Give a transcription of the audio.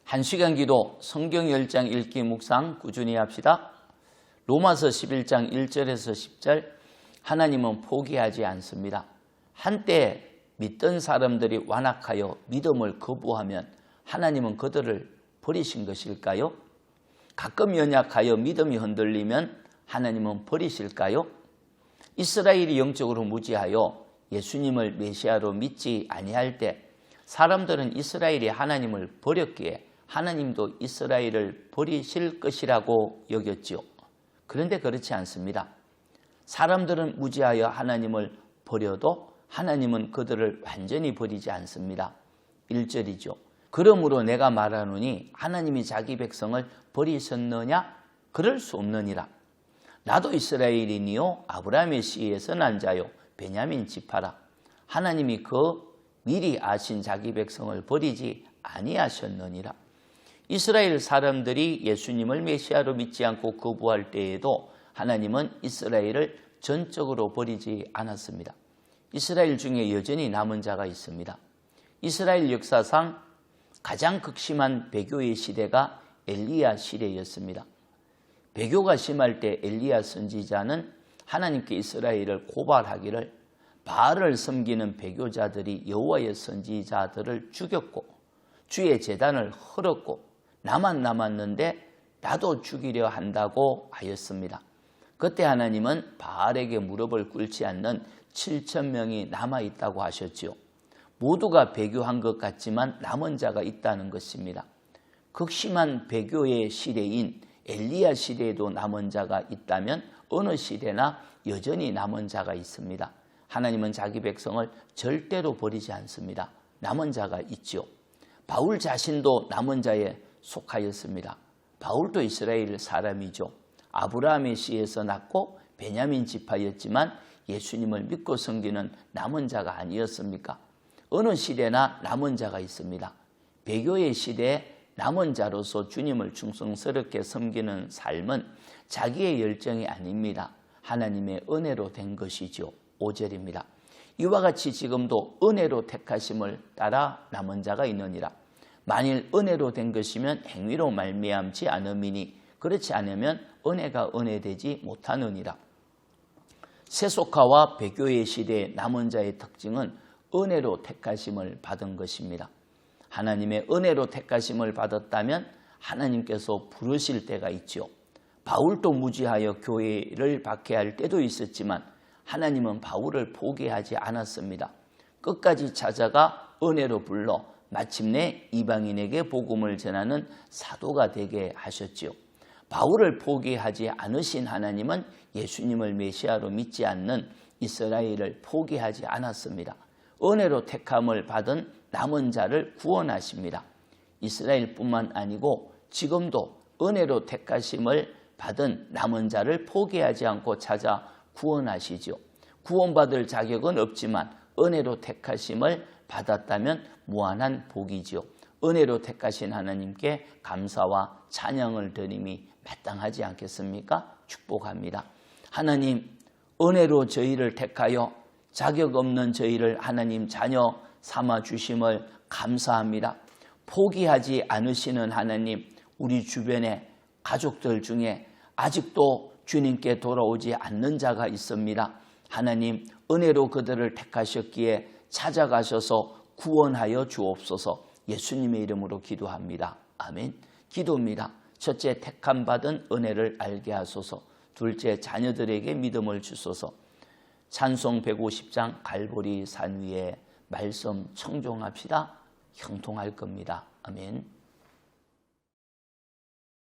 1시간 기도 성경 10장 읽기 묵상 꾸준히 합시다. 로마서 11장 1절에서 10절 하나님은 포기하지 않습니다. 한때 믿던 사람들이 완악하여 믿음을 거부하면 하나님은 그들을 버리신 것일까요? 가끔 연약하여 믿음이 흔들리면 하나님은 버리실까요? 이스라엘이 영적으로 무지하여 예수님을 메시아로 믿지 아니할 때 사람들은 이스라엘이 하나님을 버렸기에 하나님도 이스라엘을 버리실 것이라고 여겼지요. 그런데 그렇지 않습니다. 사람들은 무지하여 하나님을 버려도 하나님은 그들을 완전히 버리지 않습니다. 1절이죠. 그러므로 내가 말하노니 하나님이 자기 백성을 버리셨느냐? 그럴 수 없느니라. 나도 이스라엘이니요 아브라함의 씨에서 난 자요 베냐민 지파라. 하나님이 그 미리 아신 자기 백성을 버리지 아니하셨느니라. 이스라엘 사람들이 예수님을 메시아로 믿지 않고 거부할 때에도 하나님은 이스라엘을 전적으로 버리지 않았습니다. 이스라엘 중에 여전히 남은 자가 있습니다. 이스라엘 역사상 가장 극심한 배교의 시대가 엘리야 시대였습니다. 배교가 심할 때 엘리야 선지자는 하나님께 이스라엘을 고발하기를 바알을 섬기는 배교자들이 여호와의 선지자들을 죽였고 주의 제단을 헐었고 나만 남았는데 나도 죽이려 한다고 하였습니다. 그때 하나님은 바알에게 무릎을 꿇지 않는 7,000명이 남아있다고 하셨지요. 모두가 배교한 것 같지만 남은 자가 있다는 것입니다. 극심한 배교의 시대인 엘리야 시대에도 남은 자가 있다면 어느 시대나 여전히 남은 자가 있습니다. 하나님은 자기 백성을 절대로 버리지 않습니다. 남은 자가 있죠. 바울 자신도 남은 자에 속하였습니다. 바울도 이스라엘 사람이죠. 아브라함의 씨에서 났고 베냐민 지파였지만 예수님을 믿고 섬기는 남은 자가 아니었습니까? 어느 시대나 남은 자가 있습니다. 배교의 시대에 남은 자로서 주님을 충성스럽게 섬기는 삶은 자기의 열정이 아닙니다. 하나님의 은혜로 된 것이죠. 5절입니다. 이와 같이 지금도 은혜로 택하심을 따라 남은 자가 있느니라. 만일 은혜로 된 것이면 행위로 말미암지 않음이니 그렇지 않으면 은혜가 은혜되지 못하느니라. 세속화와 배교의 시대의 남은 자의 특징은 은혜로 택하심을 받은 것입니다. 하나님의 은혜로 택하심을 받았다면 하나님께서 부르실 때가 있죠. 바울도 무지하여 교회를 박해할 때도 있었지만 하나님은 바울을 포기하지 않았습니다. 끝까지 찾아가 은혜로 불러 마침내 이방인에게 복음을 전하는 사도가 되게 하셨지요. 바울을 포기하지 않으신 하나님은 예수님을 메시아로 믿지 않는 이스라엘을 포기하지 않았습니다. 은혜로 택함을 받은 남은 자를 구원하십니다. 이스라엘뿐만 아니고 지금도 은혜로 택하심을 받은 남은 자를 포기하지 않고 찾아 구원하시죠. 구원받을 자격은 없지만 은혜로 택하심을 받았다면 무한한 복이죠. 은혜로 택하신 하나님께 감사와 찬양을 드림이 마땅하지 않겠습니까? 축복합니다. 하나님, 은혜로 저희를 택하여 자격 없는 저희를 하나님 자녀 삼아 주심을 감사합니다. 포기하지 않으시는 하나님, 우리 주변에 가족들 중에 아직도 주님께 돌아오지 않는 자가 있습니다. 하나님, 은혜로 그들을 택하셨기에 찾아가셔서 구원하여 주옵소서. 예수님의 이름으로 기도합니다. 아멘. 기도입니다. 첫째, 택함 받은 은혜를 알게 하소서. 둘째, 자녀들에게 믿음을 주소서. 찬송 150장 갈보리 산 위에 말씀 청종합시다. 형통할 겁니다. 아멘.